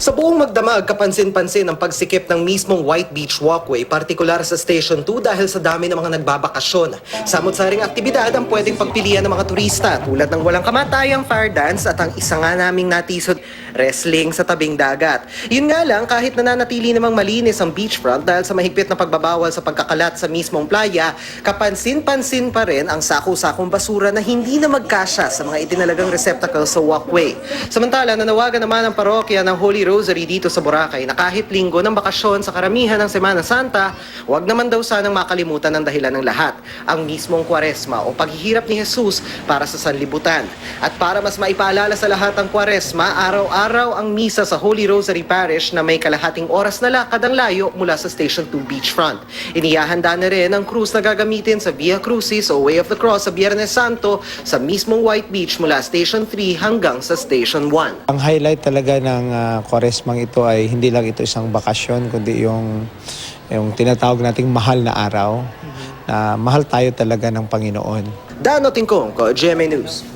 Sa buong magdamag, kapansin-pansin ang pagsikip ng mismong White Beach Walkway, partikular sa Station 2 dahil sa dami ng mga nagbabakasyon. Samot-saring aktibidad ang pwedeng pagpilian ng mga turista tulad ng walang kamatayang fire dance at ang isa nga naming natisod, wrestling sa tabing dagat. Yun nga lang, kahit nananatili namang malinis ang beachfront dahil sa mahigpit na pagbabawal sa pagkakalat sa mismong playa, kapansin-pansin pa rin ang sako-sakong basura na hindi na magkasya sa mga itinalagang receptacle sa walkway. Samantala, nanawagan naman ang parokya ng Holy Rosary dito sa Boracay na kahit linggo ng bakasyon sa karamihan ng Semana Santa, huwag naman daw sanang makalimutan ng dahilan ng lahat, ang mismong Kwaresma o paghihirap ni Jesus para sa sanlibutan. At para mas maipaalala sa lahat ang Kwaresma, araw-araw ang misa sa Holy Rosary Parish na may kalahating oras na lakad ang layo mula sa Station 2 Beachfront. Inihahanda na rin ang cruise na gagamitin sa Via Crucis o Way of the Cross sa Biyernes Santo sa mismong White Beach mula Station 3 hanggang sa Station 1. Ang highlight talaga ng Kwaresmang ito ay hindi lang ito isang bakasyon, kundi yung tinatawag nating mahal na araw, na mahal tayo talaga ng Panginoon. Dano Tingkong, GMA News.